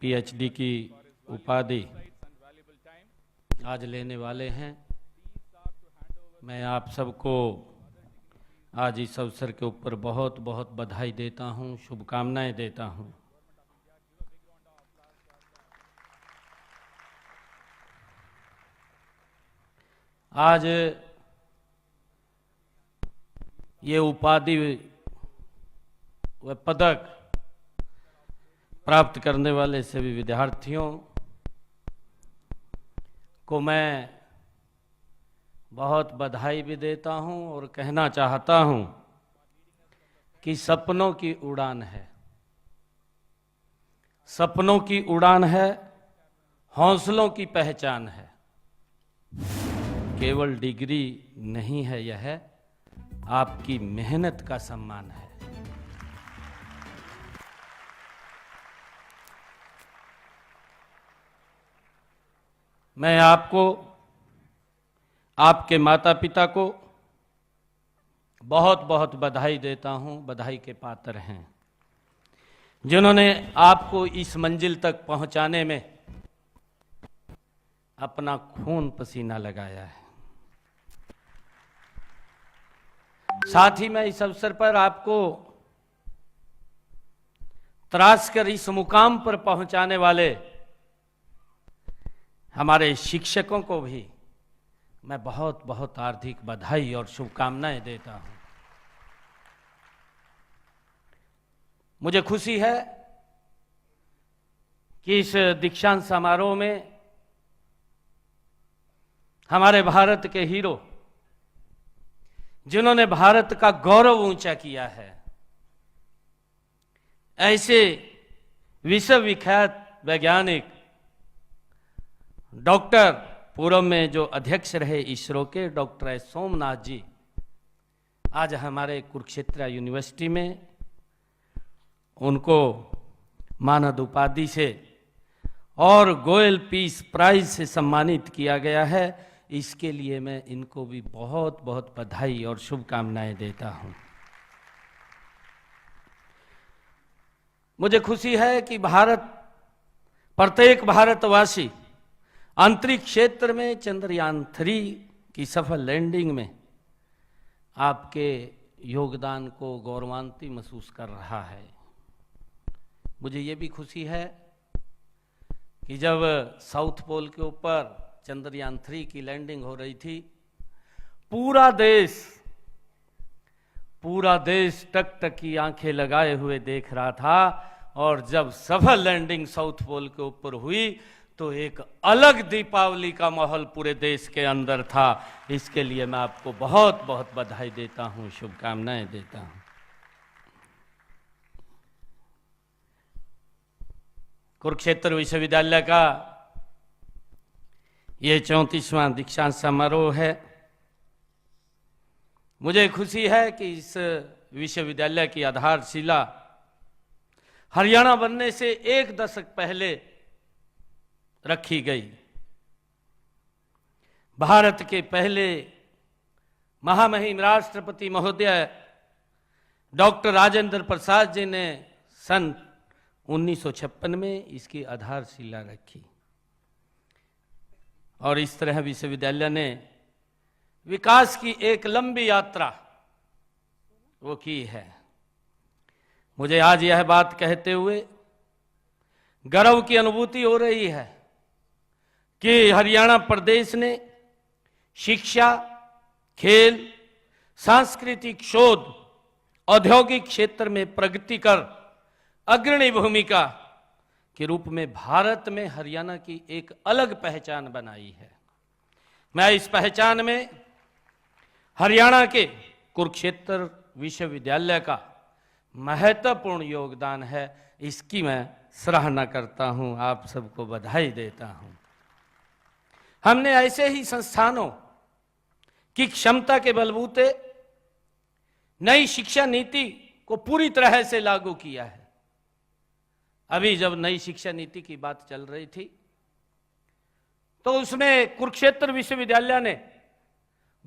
PhD की उपाधि आज लेने वाले हैं। मैं आप सबको आज इस अवसर के ऊपर बहुत बहुत बधाई देता हूं, शुभकामनाएं देता हूं। आज ये उपाधि व पदक प्राप्त करने वाले सभी विद्यार्थियों को मैं बहुत बधाई भी देता हूं और कहना चाहता हूं कि सपनों की उड़ान है, सपनों की उड़ान है, हौसलों की पहचान है। केवल डिग्री नहीं है, यह आपकी मेहनत का सम्मान है। मैं आपको, आपके माता पिता को बहुत बहुत बधाई देता हूं, बधाई के पात्र हैं, जिन्होंने आपको इस मंजिल तक पहुंचाने में अपना खून पसीना लगाया है। साथ ही मैं इस अवसर पर आपको त्रास कर इस मुकाम पर पहुंचाने वाले हमारे शिक्षकों को भी मैं बहुत बहुत हार्दिक बधाई और शुभकामनाएं देता हूं। मुझे खुशी है कि इस दीक्षांत समारोह में हमारे भारत के हीरो, जिन्होंने भारत का गौरव ऊंचा किया है, ऐसे विश्व विख्यात वैज्ञानिक डॉक्टर, पूर्व में जो अध्यक्ष रहे इसरो के डॉक्टर एस सोमनाथ जी, आज हमारे कुरुक्षेत्र यूनिवर्सिटी में उनको मानद उपाधि से और गोयल पीस प्राइज से सम्मानित किया गया है। इसके लिए मैं इनको भी बहुत बहुत बधाई और शुभकामनाएं देता हूं। मुझे खुशी है कि प्रत्येक भारतवासी अंतरिक्ष क्षेत्र में चंद्रयान 3 की सफल लैंडिंग में आपके योगदान को गौरवान्वित महसूस कर रहा है। मुझे ये भी खुशी है कि जब साउथ पोल के ऊपर चंद्रयान 3 की लैंडिंग हो रही थी, पूरा देश टक टक की आंखें लगाए हुए देख रहा था, और जब सफल लैंडिंग साउथ पोल के ऊपर हुई तो एक अलग दीपावली का माहौल पूरे देश के अंदर था। इसके लिए मैं आपको बहुत बहुत बधाई देता हूं, शुभकामनाएं देता हूं। कुरुक्षेत्र विश्वविद्यालय का ये 34वां दीक्षांत समारोह है। मुझे खुशी है कि इस विश्वविद्यालय की आधारशिला हरियाणा बनने से 1 दशक पहले रखी गई। भारत के पहले महामहिम राष्ट्रपति महोदय डॉक्टर राजेंद्र प्रसाद जी ने सन 1956 में इसकी आधारशिला रखी, और इस तरह विश्वविद्यालय ने विकास की एक लंबी यात्रा वो की है। मुझे आज यह बात कहते हुए गर्व की अनुभूति हो रही है कि हरियाणा प्रदेश ने शिक्षा, खेल, सांस्कृतिक शोध, औद्योगिक क्षेत्र में प्रगति कर अग्रणी भूमिका के रूप में भारत में हरियाणा की एक अलग पहचान बनाई है। मैं इस पहचान में हरियाणा के कुरुक्षेत्र विश्वविद्यालय का महत्वपूर्ण योगदान है, इसकी मैं सराहना करता हूं, आप सबको बधाई देता हूं। हमने ऐसे ही संस्थानों की क्षमता के बलबूते नई शिक्षा नीति को पूरी तरह से लागू किया है। अभी जब नई शिक्षा नीति की बात चल रही थी तो उसमें कुरुक्षेत्र विश्वविद्यालय ने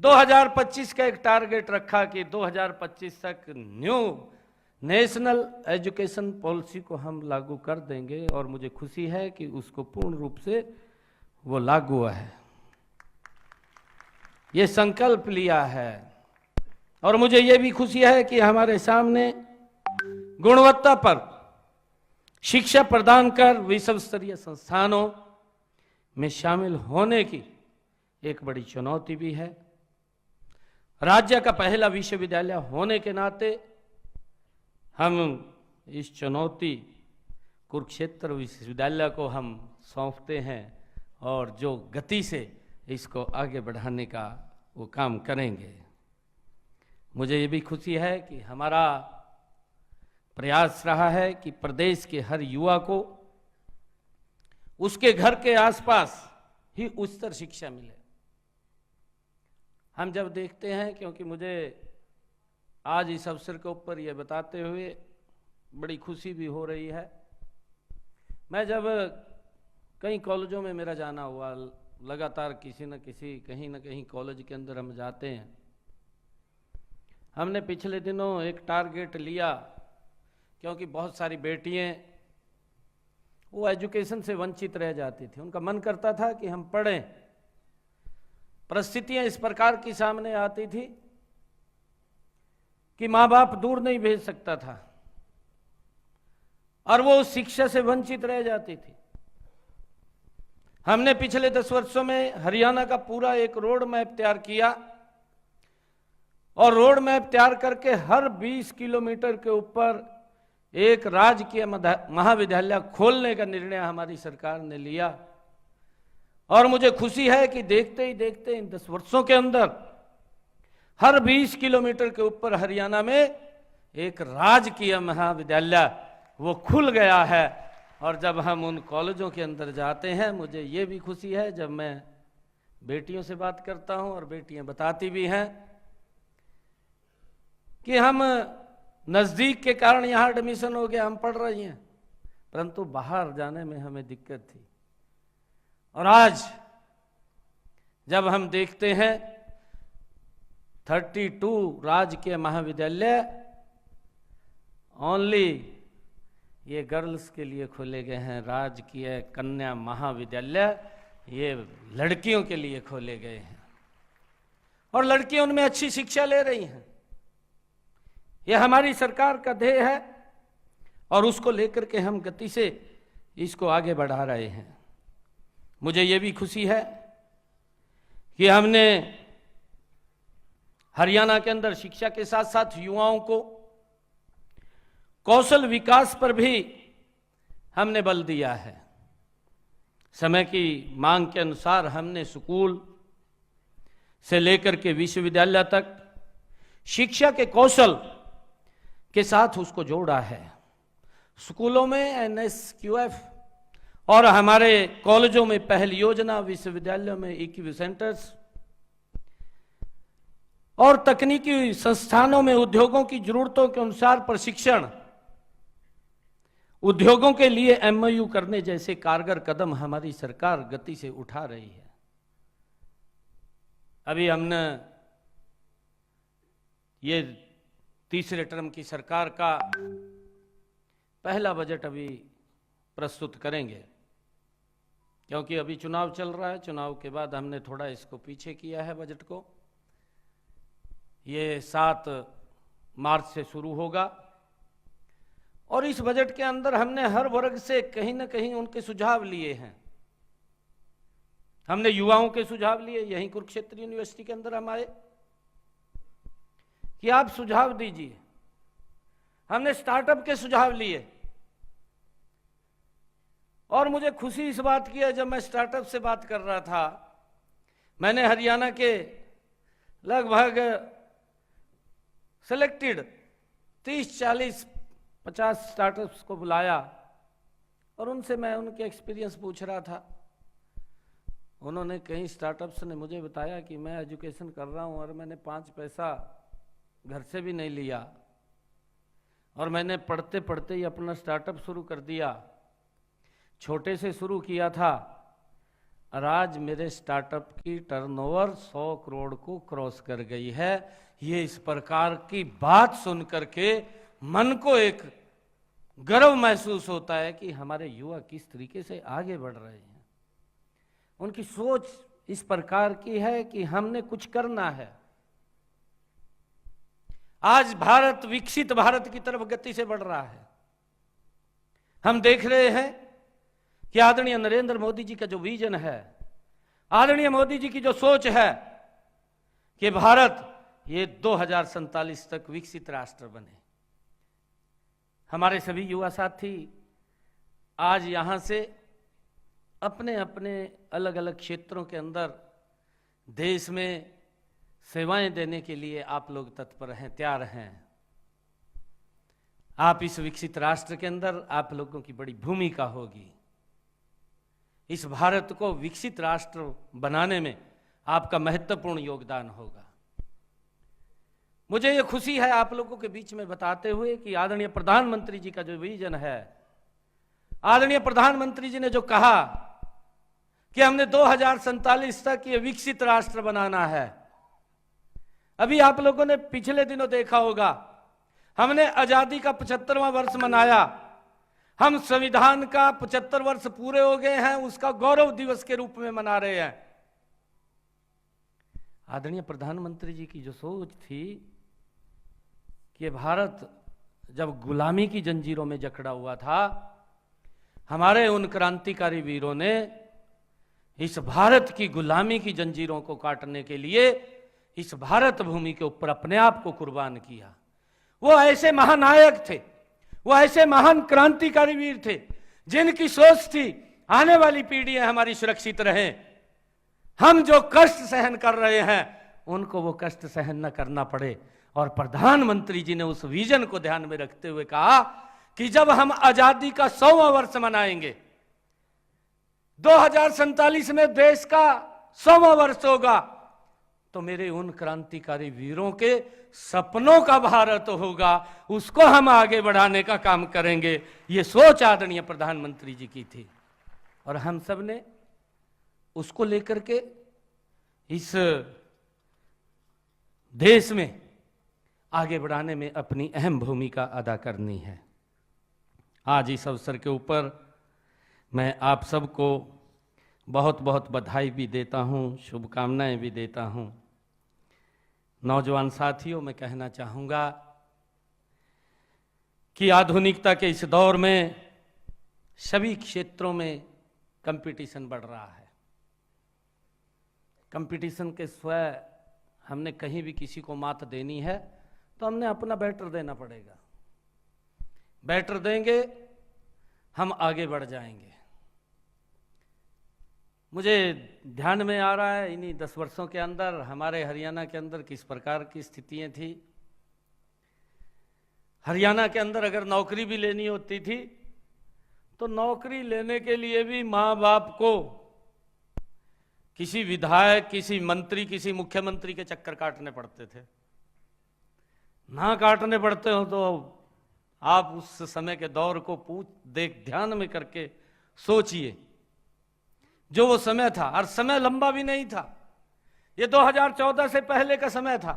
2025 का एक टारगेट रखा कि 2025 तक न्यू नेशनल एजुकेशन पॉलिसी को हम लागू कर देंगे और मुझे खुशी है कि उसको पूर्ण रूप से वो लागू हुआ है, ये संकल्प लिया है। और मुझे ये भी खुशी है कि हमारे सामने गुणवत्ता पर शिक्षा प्रदान कर विश्व स्तरीय संस्थानों में शामिल होने की एक बड़ी चुनौती भी है। राज्य का पहला विश्वविद्यालय होने के नाते हम इस चुनौती कुरुक्षेत्र विश्वविद्यालय को हम सौंपते हैं और जो गति से इसको आगे बढ़ाने का वो काम करेंगे। मुझे ये भी खुशी है कि हमारा प्रयास रहा है कि प्रदेश के हर युवा को उसके घर के आसपास ही उच्चतर शिक्षा मिले। हम जब देखते हैं, क्योंकि मुझे आज इस अवसर के ऊपर ये बताते हुए बड़ी खुशी भी हो रही है, मैं जब कई कॉलेजों में मेरा जाना हुआ, लगातार किसी न किसी कहीं न कहीं कॉलेज के अंदर हम जाते हैं। हमने पिछले दिनों एक टारगेट लिया, क्योंकि बहुत सारी बेटियां वो एजुकेशन से वंचित रह जाती थी, उनका मन करता था कि हम पढ़ें। परिस्थितियां इस प्रकार की सामने आती थी कि माँ बाप दूर नहीं भेज सकता था और वो उस शिक्षा से वंचित रह जाती थी। हमने पिछले 10 वर्षों में हरियाणा का पूरा एक रोड मैप तैयार किया और रोड मैप तैयार करके हर 20 किलोमीटर के ऊपर एक राजकीय महाविद्यालय खोलने का निर्णय हमारी सरकार ने लिया। और मुझे खुशी है कि देखते ही देखते इन 10 वर्षों के अंदर हर 20 किलोमीटर के ऊपर हरियाणा में एक राजकीय महाविद्यालय वो खुल गया है। और जब हम उन कॉलेजों के अंदर जाते हैं, मुझे ये भी खुशी है जब मैं बेटियों से बात करता हूं और बेटियां बताती भी हैं कि हम नज़दीक के कारण यहाँ एडमिशन हो गया, हम पढ़ रही हैं, परंतु बाहर जाने में हमें दिक्कत थी। और आज जब हम देखते हैं 32 राजकीय महाविद्यालय ओनली ये गर्ल्स के लिए खोले गए हैं, राजकीय कन्या महाविद्यालय ये लड़कियों के लिए खोले गए हैं और लड़कियां उनमें अच्छी शिक्षा ले रही हैं। यह हमारी सरकार का ध्येय है और उसको लेकर के हम गति से इसको आगे बढ़ा रहे हैं। मुझे ये भी खुशी है कि हमने हरियाणा के अंदर शिक्षा के साथ साथ युवाओं को कौशल विकास पर भी हमने बल दिया है। समय की मांग के अनुसार हमने स्कूल से लेकर के विश्वविद्यालय तक शिक्षा के कौशल के साथ उसको जोड़ा है। स्कूलों में NSQF और हमारे कॉलेजों में पहल योजना, विश्वविद्यालयों में EQ सेंटर्स और तकनीकी संस्थानों में उद्योगों की जरूरतों के अनुसार प्रशिक्षण, उद्योगों के लिए MOU करने जैसे कारगर कदम हमारी सरकार गति से उठा रही है। अभी हमने ये तीसरे टर्म की सरकार का पहला बजट अभी प्रस्तुत करेंगे, क्योंकि अभी चुनाव चल रहा है। चुनाव के बाद हमने थोड़ा इसको पीछे किया है बजट को। ये 7 मार्च से शुरू होगा और इस बजट के अंदर हमने हर वर्ग से कहीं ना कहीं उनके सुझाव लिए हैं। हमने युवाओं के सुझाव लिए, यहीं कुरुक्षेत्र यूनिवर्सिटी के अंदर हम आए कि आप सुझाव दीजिए। हमने स्टार्टअप के सुझाव लिए और मुझे खुशी इस बात की है, जब मैं स्टार्टअप से बात कर रहा था, मैंने हरियाणा के लगभग सिलेक्टेड 30, 40, 50 स्टार्टअप्स को बुलाया और उनसे मैं उनके एक्सपीरियंस पूछ रहा था। उन्होंने कई स्टार्टअप्स ने मुझे बताया कि मैं एजुकेशन कर रहा हूं और मैंने 5 पैसा घर से भी नहीं लिया और मैंने पढ़ते पढ़ते ही अपना स्टार्टअप शुरू कर दिया। छोटे से शुरू किया था और आज मेरे स्टार्टअप की टर्नओवर 100 करोड़ को क्रॉस कर गई है। ये इस प्रकार की बात सुन करके मन को एक गर्व महसूस होता है कि हमारे युवा किस तरीके से आगे बढ़ रहे हैं। उनकी सोच इस प्रकार की है कि हमने कुछ करना है। आज भारत विकसित भारत की तरफ गति से बढ़ रहा है। हम देख रहे हैं कि आदरणीय नरेंद्र मोदी जी का जो विजन है, आदरणीय मोदी जी की जो सोच है कि भारत ये 2047 तक विकसित राष्ट्र बने। हमारे सभी युवा साथी आज यहां से अपने अपने अलग अलग क्षेत्रों के अंदर देश में सेवाएं देने के लिए आप लोग तत्पर हैं, तैयार हैं। आप इस विकसित राष्ट्र के अंदर आप लोगों की बड़ी भूमिका होगी। इस भारत को विकसित राष्ट्र बनाने में आपका महत्वपूर्ण योगदान होगा। मुझे यह खुशी है आप लोगों के बीच में बताते हुए कि आदरणीय प्रधानमंत्री जी का जो विजन है, आदरणीय प्रधानमंत्री जी ने जो कहा कि हमने 2047 तक ये विकसित राष्ट्र बनाना है। अभी आप लोगों ने पिछले दिनों देखा होगा, हमने आजादी का 75वां वर्ष मनाया। हम संविधान का 75 वर्ष पूरे हो गए हैं, उसका गौरव दिवस के रूप में मना रहे हैं। आदरणीय प्रधानमंत्री जी की जो सोच थी कि भारत जब गुलामी की जंजीरों में जकड़ा हुआ था, हमारे उन क्रांतिकारी वीरों ने इस भारत की गुलामी की जंजीरों को काटने के लिए इस भारत भूमि के ऊपर अपने आप को कुर्बान किया। वो ऐसे महानायक थे, वो ऐसे महान क्रांतिकारी वीर थे जिनकी सोच थी आने वाली पीढ़ियां हमारी सुरक्षित रहें। हम जो कष्ट सहन कर रहे हैं उनको वो कष्ट सहन न करना पड़े। और प्रधानमंत्री जी ने उस विजन को ध्यान में रखते हुए कहा कि जब हम आजादी का 100वां वर्ष मनाएंगे, 2047 में देश का 100वां वर्ष होगा, तो मेरे उन क्रांतिकारी वीरों के सपनों का भारत होगा, उसको हम आगे बढ़ाने का काम करेंगे। ये सोच आदरणीय प्रधानमंत्री जी की थी और हम सब ने उसको लेकर के इस देश में आगे बढ़ाने में अपनी अहम भूमिका अदा करनी है। आज इस अवसर के ऊपर मैं आप सबको बहुत बहुत बधाई भी देता हूं, शुभकामनाएं भी देता हूं। नौजवान साथियों, मैं कहना चाहूंगा कि आधुनिकता के इस दौर में सभी क्षेत्रों में कंपटीशन बढ़ रहा है। कंपटीशन के स्वयं हमने कहीं भी किसी को मात देनी है तो हमने अपना बेटर देना पड़ेगा। बेटर देंगे, हम आगे बढ़ जाएंगे। मुझे ध्यान में आ रहा है इन्हीं 10 वर्षों के अंदर हमारे हरियाणा के अंदर किस प्रकार की स्थितियां थी। हरियाणा के अंदर अगर नौकरी भी लेनी होती थी तो नौकरी लेने के लिए भी माँ बाप को किसी विधायक, किसी मंत्री, किसी मुख्यमंत्री के चक्कर काटने पड़ते थे। ना काटने पड़ते हो तो आप उस समय के दौर को ध्यान में करके सोचिए, जो वो समय था। और समय लंबा भी नहीं था, ये 2014 से पहले का समय था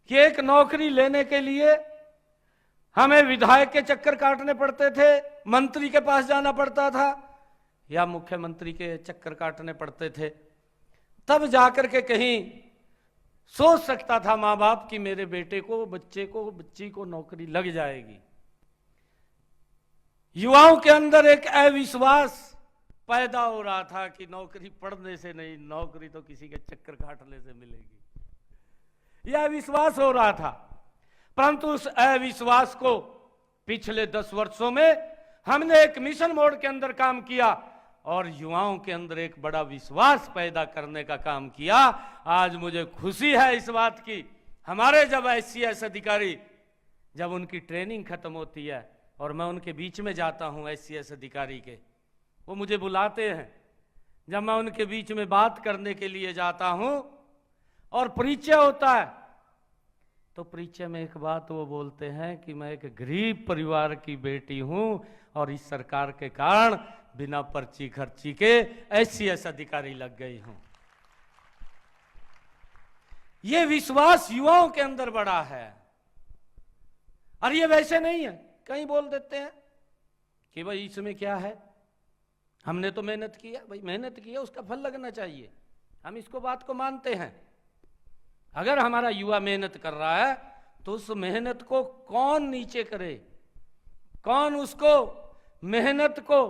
कि एक नौकरी लेने के लिए हमें विधायक के चक्कर काटने पड़ते थे, मंत्री के पास जाना पड़ता था या मुख्यमंत्री के चक्कर काटने पड़ते थे, तब जाकर के कहीं सोच सकता था माँ बाप कि मेरे बेटे को, बच्चे को, बच्ची को नौकरी लग जाएगी। युवाओं के अंदर एक अविश्वास पैदा हो रहा था कि नौकरी पढ़ने से नहीं, नौकरी तो किसी के चक्कर काटने से मिलेगी। यह अविश्वास हो रहा था। परंतु उस अविश्वास को पिछले 10 वर्षों में हमने एक मिशन मोड के अंदर काम किया और युवाओं के अंदर एक बड़ा विश्वास पैदा करने का काम किया। आज मुझे खुशी है इस बात की, हमारे जब SCS अधिकारी, जब उनकी ट्रेनिंग खत्म होती है और मैं उनके बीच में जाता हूं, SCS अधिकारी के, वो मुझे बुलाते हैं। जब मैं उनके बीच में बात करने के लिए जाता हूं और परिचय होता है, तो परिचय में एक बात वो बोलते हैं कि मैं एक गरीब परिवार की बेटी हूं और इस सरकार के कारण बिना पर्ची खर्ची के SCS अधिकारी लग गई हूं। ये विश्वास युवाओं के अंदर बड़ा है। और ये वैसे नहीं है, कहीं बोल देते हैं कि भाई इसमें क्या है, हमने तो मेहनत किया। भाई मेहनत किया, उसका फल लगना चाहिए, हम इसको बात को मानते हैं। अगर हमारा युवा मेहनत कर रहा है तो उस मेहनत को कौन नीचे करे, कौन उसको मेहनत को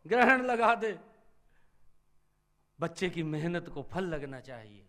ग्रहण लगा दे? बच्चे की मेहनत को फल लगना चाहिए।